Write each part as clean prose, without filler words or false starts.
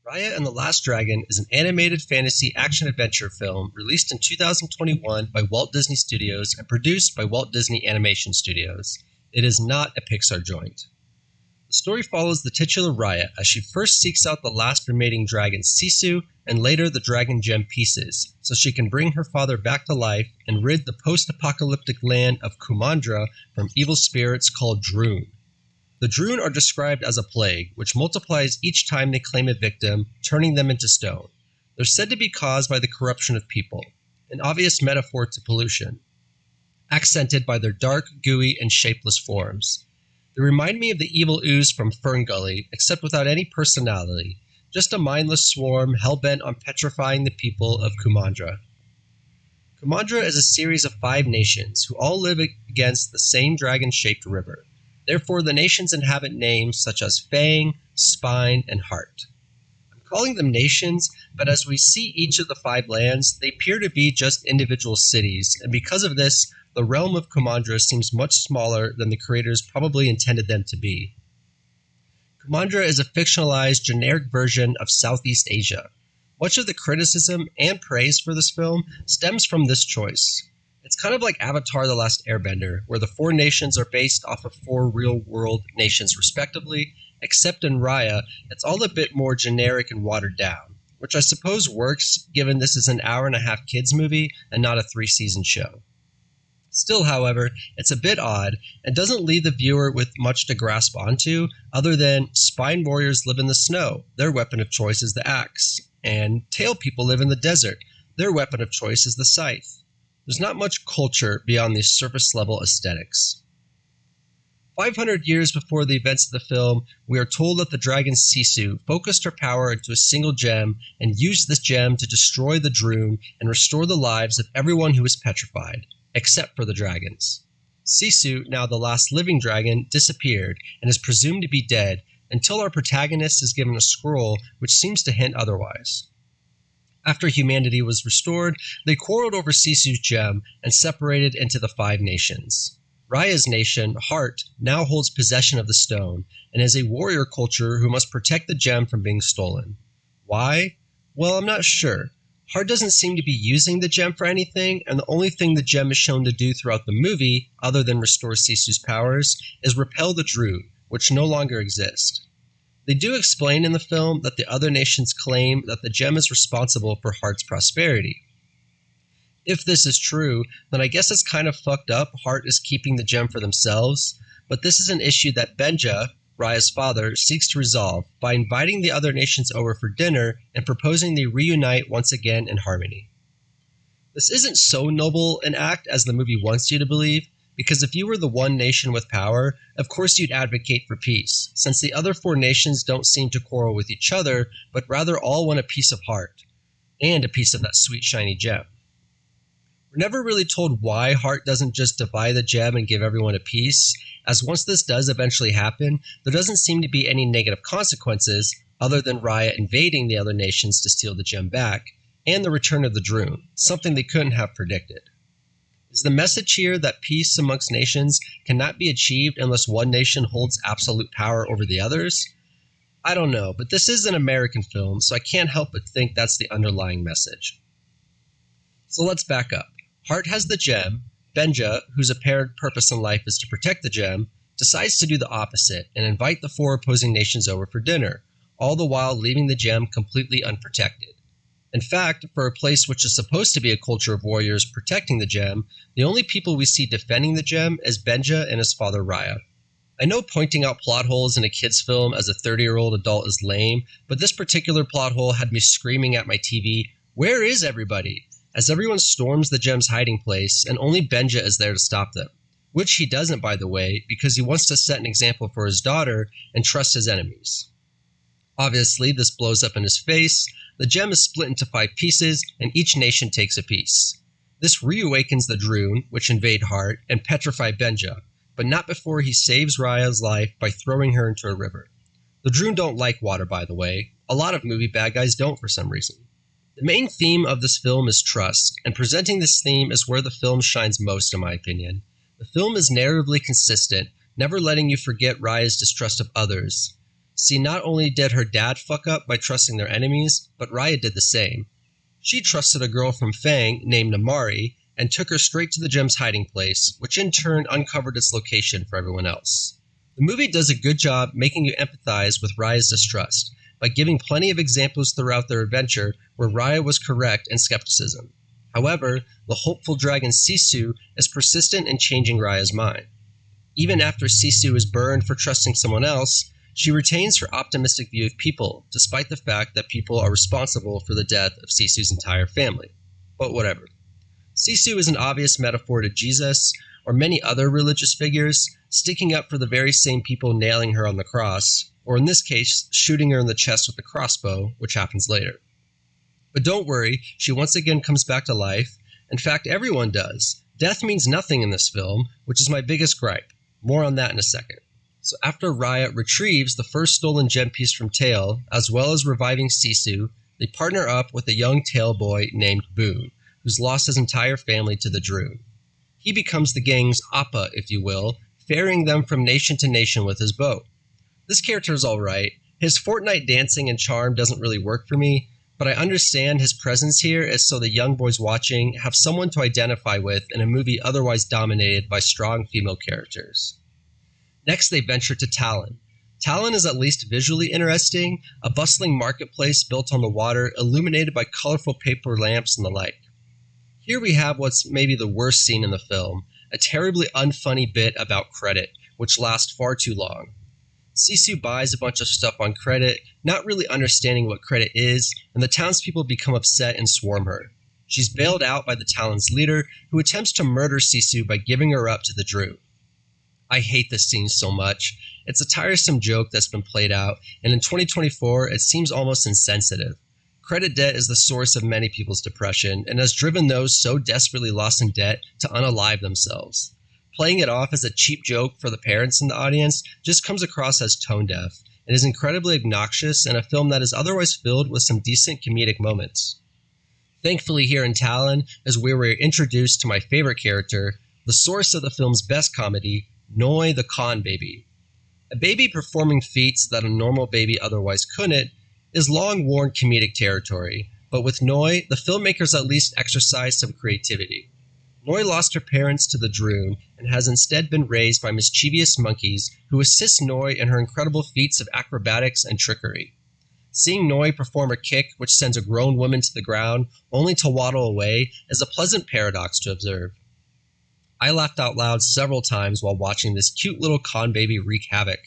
Raya and the Last Dragon is an animated fantasy action-adventure film released in 2021 by Walt Disney Studios and produced by Walt Disney Animation Studios. It is not a Pixar joint. The story follows the titular Raya as she first seeks out the last remaining dragon Sisu and later the dragon gem Pieces, so she can bring her father back to life and rid the post-apocalyptic land of Kumandra from evil spirits called Droon. The Droon are described as a plague, which multiplies each time they claim a victim, turning them into stone. They're said to be caused by the corruption of people, an obvious metaphor to pollution, accented by their dark, gooey, and shapeless forms. They remind me of the evil ooze from Fern Gully, except without any personality, just a mindless swarm hell-bent on petrifying the people of Kumandra. Kumandra is a series of 5 nations who all live against the same dragon-shaped river. Therefore, the nations inhabit names such as Fang, Spine, and Heart. I'm calling them nations, but as we see each of the 5 lands, they appear to be just individual cities, and because of this, the realm of Kumandra seems much smaller than the creators probably intended them to be. Kumandra is a fictionalized, generic version of Southeast Asia. Much of the criticism and praise for this film stems from this choice. It's kind of like Avatar: The Last Airbender, where the 4 nations are based off of 4 real-world nations respectively, except in Raya, it's all a bit more generic and watered down, which I suppose works given this is an hour-and-a-half kids movie and not a 3-season show. Still, however, it's a bit odd and doesn't leave the viewer with much to grasp onto other than spine warriors live in the snow, their weapon of choice is the axe, and tail people live in the desert, their weapon of choice is the scythe. There's not much culture beyond these surface-level aesthetics. 500 years before the events of the film, we are told that the dragon Sisu focused her power into a single gem and used this gem to destroy the Droon and restore the lives of everyone who was petrified, except for the dragons. Sisu, now the last living dragon, disappeared and is presumed to be dead until our protagonist is given a scroll which seems to hint otherwise. After humanity was restored, they quarreled over Sisu's gem and separated into the 5 nations. Raya's nation, Heart, now holds possession of the stone and is a warrior culture who must protect the gem from being stolen. Why? Well, I'm not sure. Heart doesn't seem to be using the gem for anything, and the only thing the gem is shown to do throughout the movie, other than restore Sisu's powers, is repel the Droon, which no longer exist. They do explain in the film that the other nations claim that the gem is responsible for Heart's prosperity. If this is true, then I guess it's kind of fucked up Heart is keeping the gem for themselves, but this is an issue that Benja, Raya's father, seeks to resolve by inviting the other nations over for dinner and proposing they reunite once again in harmony. This isn't so noble an act as the movie wants you to believe, because if you were the one nation with power, of course you'd advocate for peace, since the other 4 nations don't seem to quarrel with each other, but rather all want a piece of Heart, and a piece of that sweet shiny gem. We're never really told why Heart doesn't just divide the gem and give everyone a piece, as once this does eventually happen, there doesn't seem to be any negative consequences, other than Raya invading the other nations to steal the gem back, and the return of the Droon, something they couldn't have predicted. Is the message here that peace amongst nations cannot be achieved unless one nation holds absolute power over the others? I don't know, but this is an American film, so I can't help but think that's the underlying message. So let's back up. Heart has the gem. Benja, whose apparent purpose in life is to protect the gem, decides to do the opposite and invite the 4 opposing nations over for dinner, all the while leaving the gem completely unprotected. In fact, for a place which is supposed to be a culture of warriors protecting the gem, the only people we see defending the gem is Benja and his father Raya. I know pointing out plot holes in a kid's film as a 30-year-old adult is lame, but this particular plot hole had me screaming at my TV, "Where is everybody?" as everyone storms the gem's hiding place and only Benja is there to stop them. Which he doesn't, by the way, because he wants to set an example for his daughter and trust his enemies. Obviously, this blows up in his face. The gem is split into 5 pieces, and each nation takes a piece. This reawakens the Droon, which invade Heart, and petrify Benja, but not before he saves Raya's life by throwing her into a river. The Droon don't like water, by the way. A lot of movie bad guys don't for some reason. The main theme of this film is trust, and presenting this theme is where the film shines most in my opinion. The film is narratively consistent, never letting you forget Raya's distrust of others. See, not only did her dad fuck up by trusting their enemies, but Raya did the same. She trusted a girl from Fang named Namari and took her straight to the gem's hiding place, which in turn uncovered its location for everyone else. The movie does a good job making you empathize with Raya's distrust by giving plenty of examples throughout their adventure where Raya was correct in skepticism. However, the hopeful dragon Sisu is persistent in changing Raya's mind. Even after Sisu is burned for trusting someone else, she retains her optimistic view of people, despite the fact that people are responsible for the death of Sisu's entire family. But whatever. Sisu is an obvious metaphor to Jesus, or many other religious figures, sticking up for the very same people nailing her on the cross, or in this case, shooting her in the chest with a crossbow, which happens later. But don't worry, she once again comes back to life. In fact, everyone does. Death means nothing in this film, which is my biggest gripe. More on that in a second. So after Raya retrieves the first stolen gem piece from Tail, as well as reviving Sisu, they partner up with a young Tail boy named Boone, who's lost his entire family to the Droon. He becomes the gang's Appa, if you will, ferrying them from nation to nation with his boat. This character is alright. His Fortnite dancing and charm doesn't really work for me, but I understand his presence here is so the young boys watching have someone to identify with in a movie otherwise dominated by strong female characters. Next, they venture to Talon. Talon is at least visually interesting, a bustling marketplace built on the water, illuminated by colorful paper lamps and the like. Here we have what's maybe the worst scene in the film, a terribly unfunny bit about credit, which lasts far too long. Sisu buys a bunch of stuff on credit, not really understanding what credit is, and the townspeople become upset and swarm her. She's bailed out by the Talon's leader, who attempts to murder Sisu by giving her up to the Drew. I hate this scene so much. It's a tiresome joke that's been played out, and in 2024, it seems almost insensitive. Credit debt is the source of many people's depression, and has driven those so desperately lost in debt to unalive themselves. Playing it off as a cheap joke for the parents in the audience just comes across as tone-deaf, and is incredibly obnoxious in a film that is otherwise filled with some decent comedic moments. Thankfully here in Talon is where we're introduced to my favorite character, the source of the film's best comedy, Noi the Con Baby. A baby performing feats that a normal baby otherwise couldn't is long-worn comedic territory, but with Noi, the filmmakers at least exercised some creativity. Noi lost her parents to the Droon and has instead been raised by mischievous monkeys who assist Noi in her incredible feats of acrobatics and trickery. Seeing Noi perform a kick which sends a grown woman to the ground only to waddle away is a pleasant paradox to observe. I laughed out loud several times while watching this cute little con baby wreak havoc.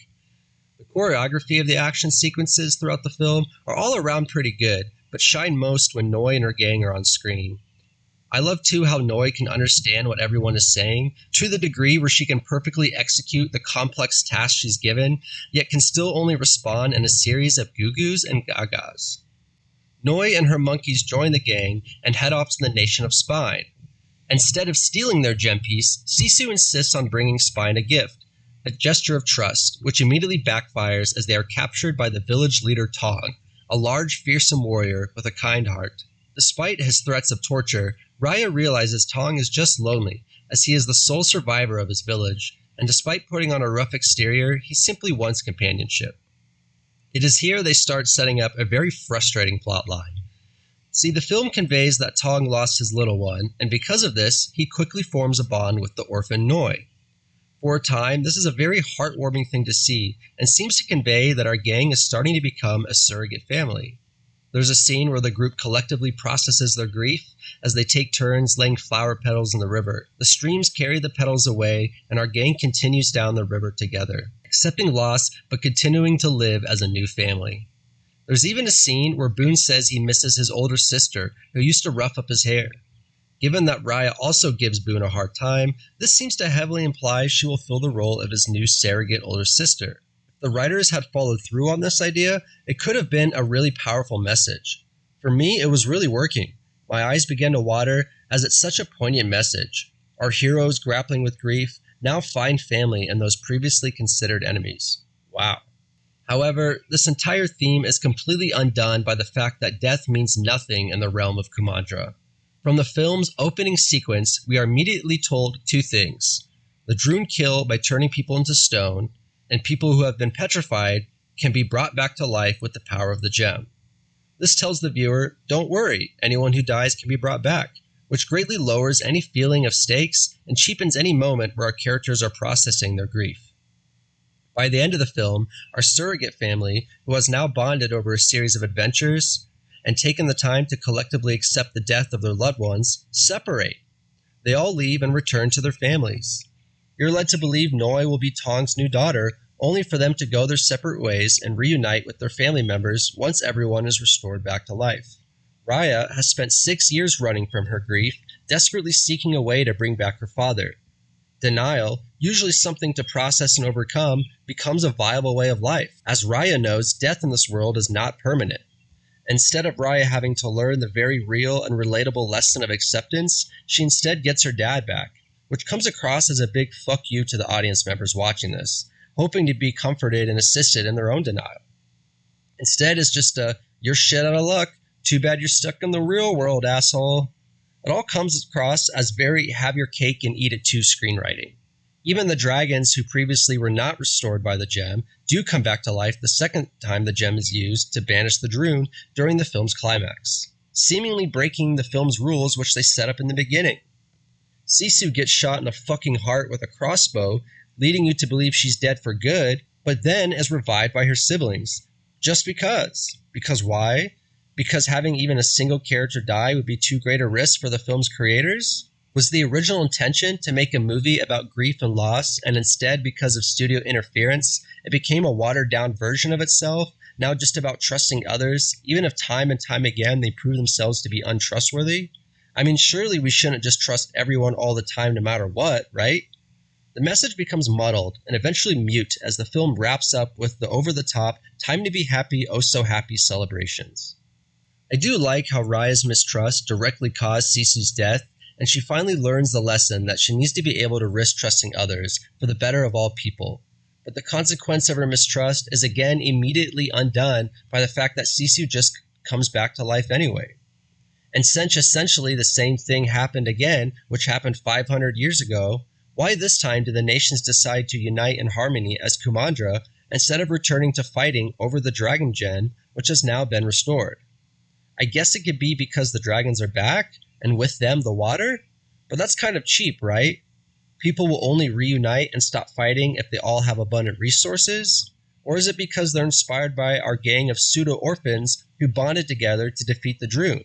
The choreography of the action sequences throughout the film are all around pretty good, but shine most when Noi and her gang are on screen. I love too how Noi can understand what everyone is saying, to the degree where she can perfectly execute the complex tasks she's given, yet can still only respond in a series of goo-goos and gagas. Noi and her monkeys join the gang and head off to the nation of Spine. Instead of stealing their gem piece, Sisu insists on bringing Spine a gift, a gesture of trust, which immediately backfires as they are captured by the village leader Tong, a large, fearsome warrior with a kind heart. Despite his threats of torture, Raya realizes Tong is just lonely, as he is the sole survivor of his village, and despite putting on a rough exterior, he simply wants companionship. It is here they start setting up a very frustrating plotline. See, the film conveys that Tong lost his little one, and because of this, he quickly forms a bond with the orphan Noi. For a time, this is a very heartwarming thing to see, and seems to convey that our gang is starting to become a surrogate family. There's a scene where the group collectively processes their grief as they take turns laying flower petals in the river. The streams carry the petals away, and our gang continues down the river together, accepting loss but continuing to live as a new family. There's even a scene where Boone says he misses his older sister, who used to rough up his hair. Given that Raya also gives Boone a hard time, this seems to heavily imply she will fill the role of his new surrogate older sister. If the writers had followed through on this idea, it could have been a really powerful message. For me, it was really working. My eyes began to water as it's such a poignant message. Our heroes grappling with grief now find family in those previously considered enemies. Wow. However, this entire theme is completely undone by the fact that death means nothing in the realm of Kumandra. From the film's opening sequence, we are immediately told two things. The Droon kill by turning people into stone, and people who have been petrified can be brought back to life with the power of the gem. This tells the viewer, don't worry, anyone who dies can be brought back, which greatly lowers any feeling of stakes and cheapens any moment where our characters are processing their grief. By the end of the film, our surrogate family, who has now bonded over a series of adventures and taken the time to collectively accept the death of their loved ones, separate. They all leave and return to their families. You're led to believe Noi will be Tong's new daughter, only for them to go their separate ways and reunite with their family members once everyone is restored back to life. Raya has spent 6 years running from her grief, desperately seeking a way to bring back her father. Denial, usually something to process and overcome, becomes a viable way of life, as Raya knows death in this world is not permanent. Instead of Raya having to learn the very real and relatable lesson of acceptance, she instead gets her dad back, which comes across as a big fuck you to the audience members watching this, hoping to be comforted and assisted in their own denial. Instead, it's just a, you're shit out of luck, too bad you're stuck in the real world, asshole. It all comes across as very have your cake and eat it too screenwriting. Even the dragons who previously were not restored by the gem do come back to life the second time the gem is used to banish the Droon during the film's climax, seemingly breaking the film's rules which they set up in the beginning. Sisu gets shot in the fucking heart with a crossbow, leading you to believe she's dead for good, but then is revived by her siblings. Just because. Because why? Because having even a single character die would be too great a risk for the film's creators? Was the original intention to make a movie about grief and loss, and instead, because of studio interference, it became a watered-down version of itself, now just about trusting others, even if time and time again they prove themselves to be untrustworthy? I mean, surely we shouldn't just trust everyone all the time no matter what, right? The message becomes muddled and eventually mute as the film wraps up with the over-the-top, time to be happy, oh so happy celebrations. I do like how Raya's mistrust directly caused Sisu's death, and she finally learns the lesson that she needs to be able to risk trusting others for the better of all people. But the consequence of her mistrust is again immediately undone by the fact that Sisu just comes back to life anyway. And since essentially the same thing happened again, which happened 500 years ago, why this time do the nations decide to unite in harmony as Kumandra instead of returning to fighting over the dragon gen, which has now been restored? I guess it could be because the dragons are back, and with them the water? But that's kind of cheap, right? People will only reunite and stop fighting if they all have abundant resources? Or is it because they're inspired by our gang of pseudo-orphans who bonded together to defeat the Droon?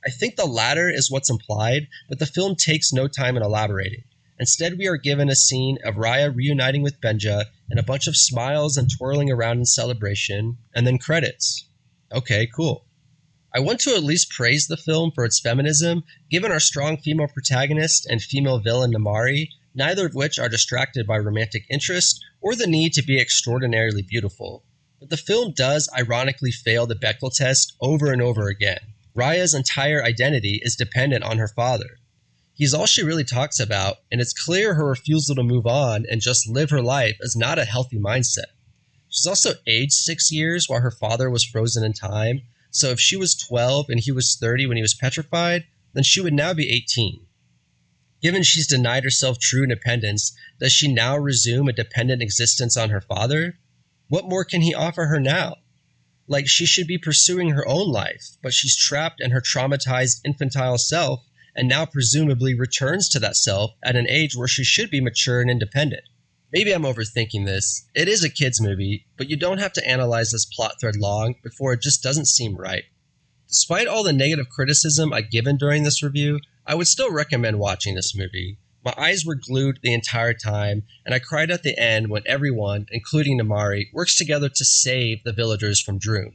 I think the latter is what's implied, but the film takes no time in elaborating. Instead, we are given a scene of Raya reuniting with Benja and a bunch of smiles and twirling around in celebration, and then credits. Okay, cool. I want to at least praise the film for its feminism, given our strong female protagonist and female villain Namari, neither of which are distracted by romantic interest or the need to be extraordinarily beautiful. But the film does ironically fail the Bechdel test over and over again. Raya's entire identity is dependent on her father. He's all she really talks about, and it's clear her refusal to move on and just live her life is not a healthy mindset. She's also aged 6 years while her father was frozen in time, so if she was 12 and he was 30 when he was petrified, then she would now be 18. Given she's denied herself true independence, does she now resume a dependent existence on her father? What more can he offer her now? Like, she should be pursuing her own life, but she's trapped in her traumatized infantile self and now presumably returns to that self at an age where she should be mature and independent. Maybe I'm overthinking this. It is a kids movie, but you don't have to analyze this plot thread long before it just doesn't seem right. Despite all the negative criticism I've given during this review, I would still recommend watching this movie. My eyes were glued the entire time, and I cried at the end when everyone, including Namari, works together to save the villagers from Droon.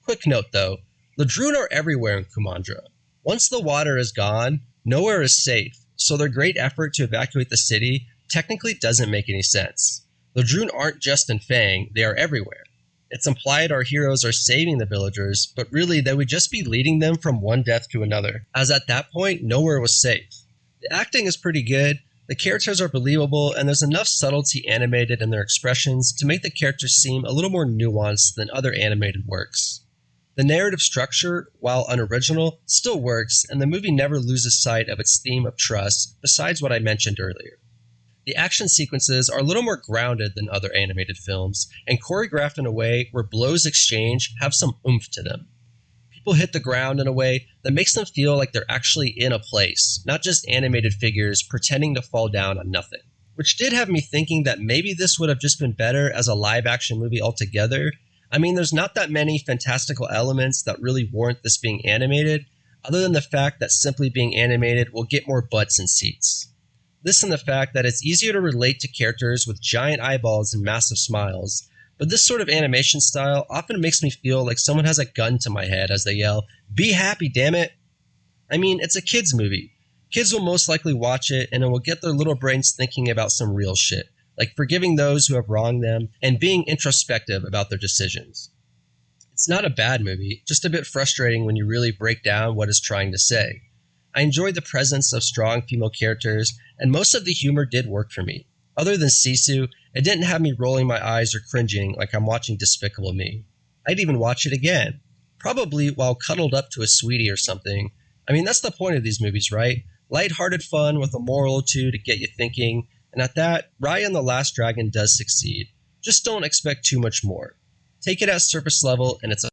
Quick note though, the Droon are everywhere in Kumandra. Once the water is gone, nowhere is safe, so their great effort to evacuate the city technically doesn't make any sense. The Droon aren't just in Fang, they are everywhere. It's implied our heroes are saving the villagers, but really they would just be leading them from one death to another, as at that point nowhere was safe. The acting is pretty good, the characters are believable, and there's enough subtlety animated in their expressions to make the characters seem a little more nuanced than other animated works. The narrative structure, while unoriginal, still works, and the movie never loses sight of its theme of trust, besides what I mentioned earlier. The action sequences are a little more grounded than other animated films, and choreographed in a way where blows exchange have some oomph to them. People hit the ground in a way that makes them feel like they're actually in a place, not just animated figures pretending to fall down on nothing. Which did have me thinking that maybe this would have just been better as a live-action movie altogether. I mean, there's not that many fantastical elements that really warrant this being animated, other than the fact that simply being animated will get more butts in seats. This and the fact that it's easier to relate to characters with giant eyeballs and massive smiles, but this sort of animation style often makes me feel like someone has a gun to my head as they yell, "Be happy, damn it!" I mean, it's a kids' movie. Kids will most likely watch it and it will get their little brains thinking about some real shit, like forgiving those who have wronged them and being introspective about their decisions. It's not a bad movie, just a bit frustrating when you really break down what it's trying to say. I enjoyed the presence of strong female characters, and most of the humor did work for me. Other than Sisu, it didn't have me rolling my eyes or cringing like I'm watching Despicable Me. I'd even watch it again, probably while cuddled up to a sweetie or something. I mean, that's the point of these movies, right? Lighthearted fun with a moral or two to get you thinking, and at that, Raya and the Last Dragon does succeed. Just don't expect too much more. Take it at surface level, and it's a